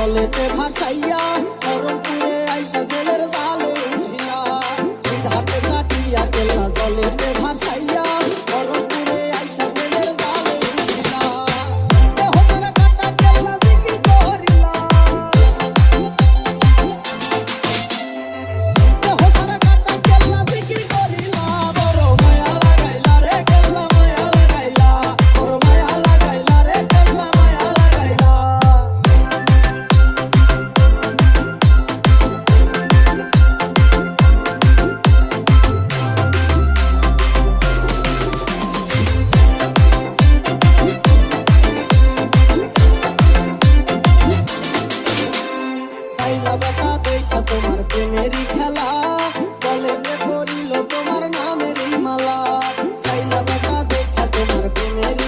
জলেতে ভাসাইয়া করমপুরে আইসা জেলের জালে উঠিলা হাতে কাটিয়া কেল্লা জলেতে ভাসাইয়া করমপুরে আইসা জেলের জালে উঠিলা দেহ সারা কাটা কেল্লা জিকির করিলা দেহ সারা কাটা কেল্লা জিকির করিলা বড় মায়া লাগাইলা রে কেল্লা মায়া লাগাইলা বড় মায়া লাগাইলা রে কেল্লা মায়া লাগাইলা সাইলা বেটা দেখা তোমার প্রেমেরই খেলা বলে যে করিল তোমার নামেরই মালা সাইলা বেটা দেখা তোমার প্রেমেরই